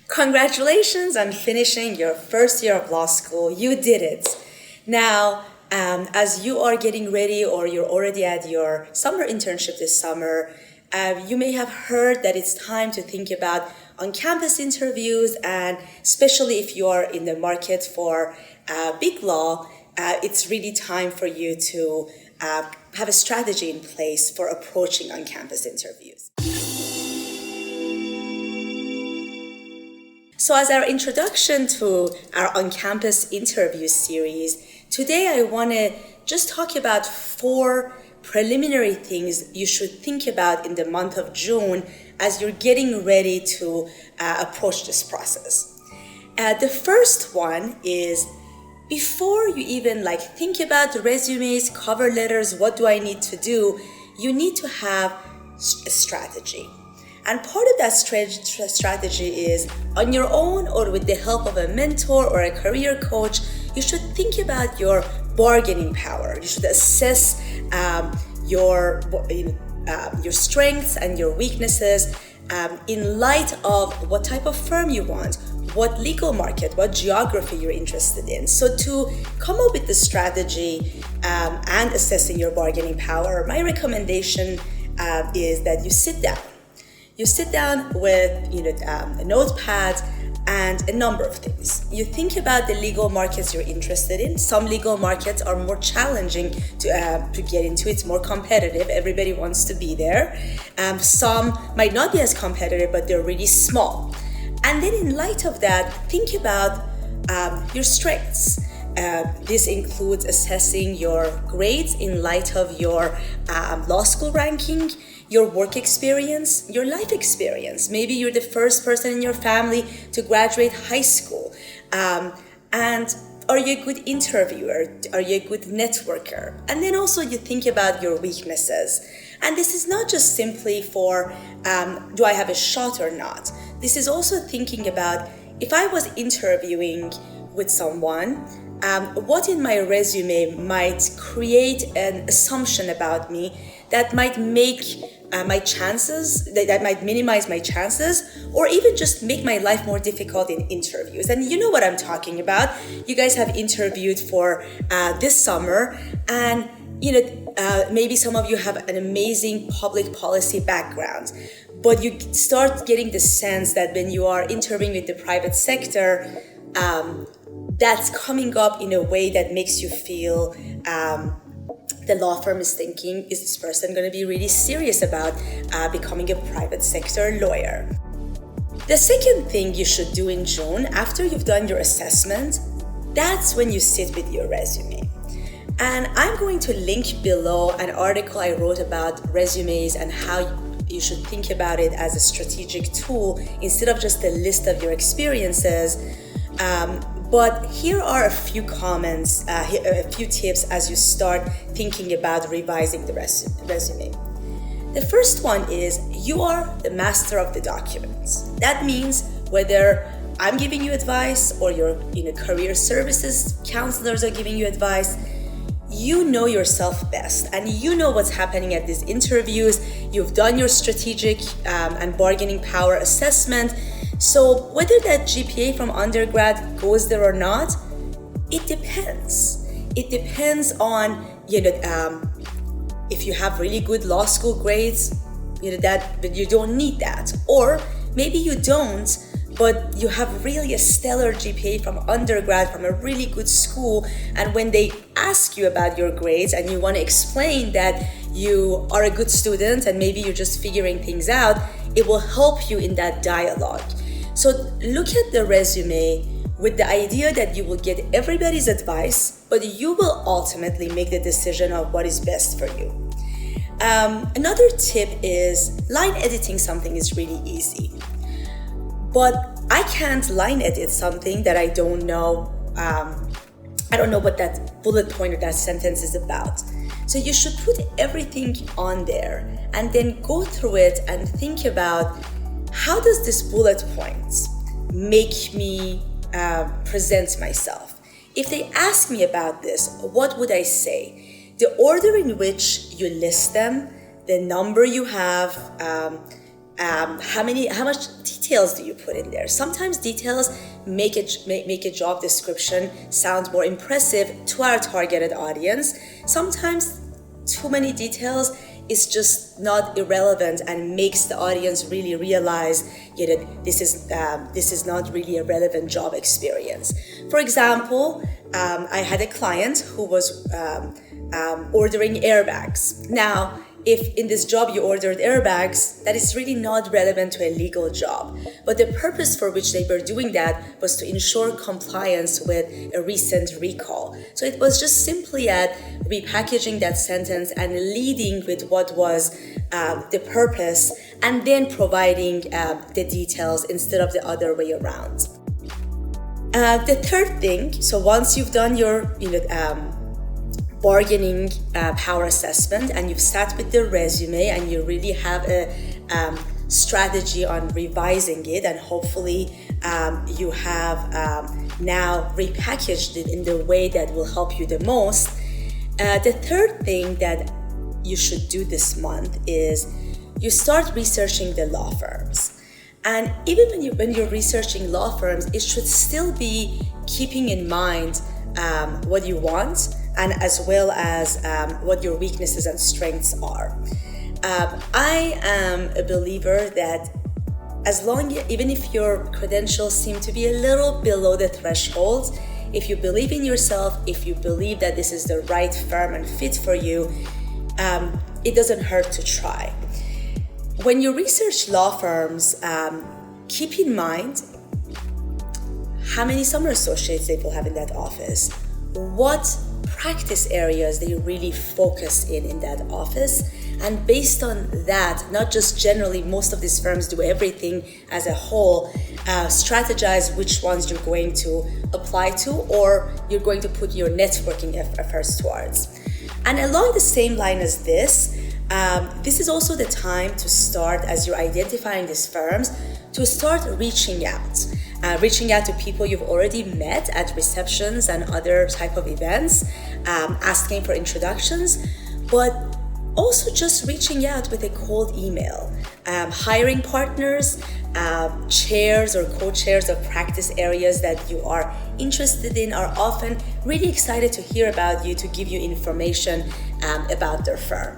Congratulations on finishing your first year of law school. You did it. Now, as you are getting ready or you're already at your summer internship this summer, you may have heard that it's time to think about on-campus interviews, and especially if you are in the market for big law, it's really time for you to have a strategy in place for approaching on-campus interviews. So as our introduction to our on-campus interview series, today I want to just talk about 4 preliminary things you should think about in the month of June as you're getting ready to approach this process. The first one is, before you even think about resumes, cover letters, what do I need to do, you need to have a strategy. And part of that strategy is, on your own or with the help of a mentor or a career coach, you should think about your bargaining power. You should assess your strengths and your weaknesses in light of what type of firm you want, what legal market, what geography you're interested in. So to come up with the strategy and assessing your bargaining power, my recommendation is that you sit down. You sit down with a notepad and a number of things. You think about the legal markets you're interested in. Some legal markets are more challenging to get into. It's more competitive. Everybody wants to be there. Some might not be as competitive, but they're really small. And then in light of that, think about your strengths. This includes assessing your grades in light of your law school ranking, your work experience, your life experience. Maybe you're the first person in your family to graduate high school. And are you a good interviewer? Are you a good networker? And then also you think about your weaknesses. And this is not just simply for, do I have a shot or not? This is also thinking about, if I was interviewing with someone, what in my resume might create an assumption about me that might make my chances, that might minimize my chances, or even just make my life more difficult in interviews. And you know what I'm talking about. You guys have interviewed for this summer, and maybe some of you have an amazing public policy background, but you start getting the sense that when you are interviewing with the private sector, that's coming up in a way that makes you feel the law firm is thinking, is this person going to be really serious about becoming a private sector lawyer? The second thing you should do in June, after you've done your assessment, that's when you sit with your resume. And I'm going to link below an article I wrote about resumes and how you should think about it as a strategic tool instead of just a list of your experiences. But here are a few comments, a few tips as you start thinking about revising the resume. The first one is, you are the master of the documents. That means whether I'm giving you advice or your career services counselors are giving you advice, you know yourself best and you know what's happening at these interviews. You've done your strategic and bargaining power assessment. So whether that GPA from undergrad goes there or not, it depends. It depends on, if you have really good law school grades, but you don't need that. Or maybe you don't, but you have really a stellar GPA from undergrad from a really good school. And when they ask you about your grades and you want to explain that you are a good student and maybe you're just figuring things out, it will help you in that dialogue. So look at the resume with the idea that you will get everybody's advice, but you will ultimately make the decision of what is best for you. Another tip is, line editing something is really easy. But I can't line edit something that I don't know. I don't know what that bullet point or that sentence is about. So you should put everything on there and then go through it and think about, how does this bullet point make me present myself? if they ask me about this, what would I say? The order in which you list them, the number you have, how much details do you put in there? Sometimes details make a job description sound more impressive to our targeted audience. Sometimes too many details is just not irrelevant and makes the audience really realize that this is not really a relevant job experience. For example, I had a client who was ordering airbags. Now, if in this job you ordered airbags, that is really not relevant to a legal job. But the purpose for which they were doing that was to ensure compliance with a recent recall. So it was just simply at repackaging that sentence and leading with what was the purpose and then providing the details instead of the other way around. The third thing, so once you've done your bargaining power assessment and you've sat with the resume and you really have a strategy on revising it, and hopefully you have now repackaged it in the way that will help you the most. The third thing that you should do this month is you start researching the law firms. And even when you're researching law firms, it should still be keeping in mind what you want, and as well as what your weaknesses and strengths are. I am a believer that even if your credentials seem to be a little below the threshold, if you believe in yourself, if you believe that this is the right firm and fit for you, it doesn't hurt to try. When you research law firms, keep in mind how many summer associates they will have in that office, what practice areas they really focus in that office, and based on that, not just generally, most of these firms do everything as a whole, strategize which ones you're going to apply to or you're going to put your networking efforts towards. And along the same line as this is also the time to start, as you're identifying these firms, to start reaching out to people you've already met at receptions and other type of events, asking for introductions, but also just reaching out with a cold email. Hiring partners, chairs or co-chairs of practice areas that you are interested in are often really excited to hear about you, to give you information about their firm.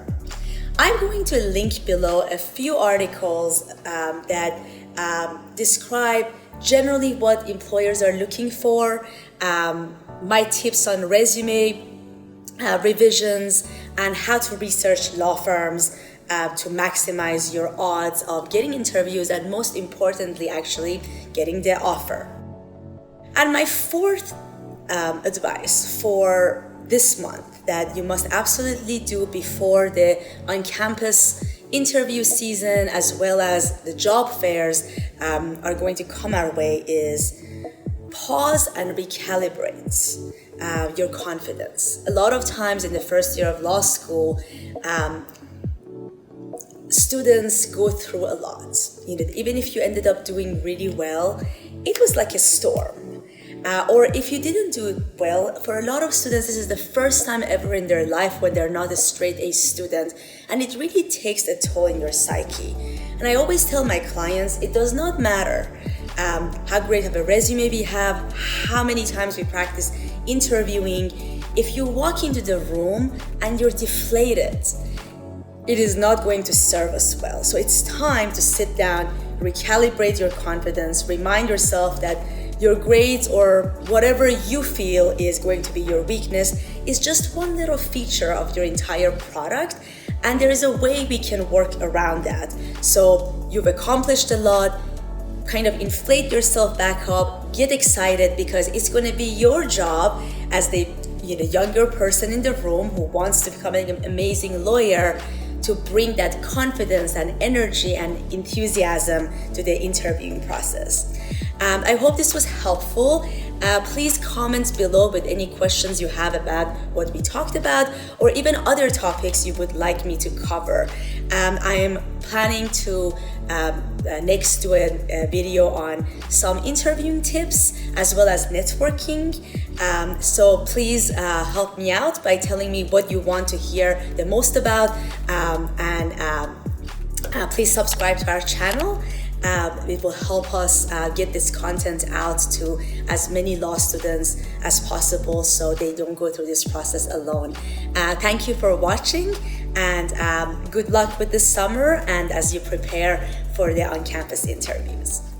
I'm going to link below a few articles that describe generally what employers are looking for, my tips on resume revisions, and how to research law firms to maximize your odds of getting interviews and, most importantly, actually getting the offer. And my fourth advice for this month that you must absolutely do before the on-campus interview season as well as the job fairs are going to come our way is pause and recalibrate your confidence. A lot of times in the first year of law school, students go through a lot. Even if you ended up doing really well, it was like a storm. Or if you didn't do well, for a lot of students, this is the first time ever in their life when they're not a straight A student, and it really takes a toll in your psyche. And I always tell my clients, it does not matter how great of a resume we have, how many times we practice interviewing. If you walk into the room and you're deflated, it is not going to serve us well. So it's time to sit down, recalibrate your confidence, remind yourself that your grades or whatever you feel is going to be your weakness is just one little feature of your entire product, and there is a way we can work around that. So you've accomplished a lot, kind of inflate yourself back up, get excited, because it's going to be your job as the younger person in the room who wants to become an amazing lawyer to bring that confidence and energy and enthusiasm to the interviewing process. I hope this was helpful. Please comment below with any questions you have about what we talked about, or even other topics you would like me to cover. I am planning to next do a video on some interviewing tips as well as networking. So please help me out by telling me what you want to hear the most about, and please subscribe to our channel. It will help us get this content out to as many law students as possible so they don't go through this process alone. Thank you for watching, and good luck with this summer and as you prepare for the on-campus interviews.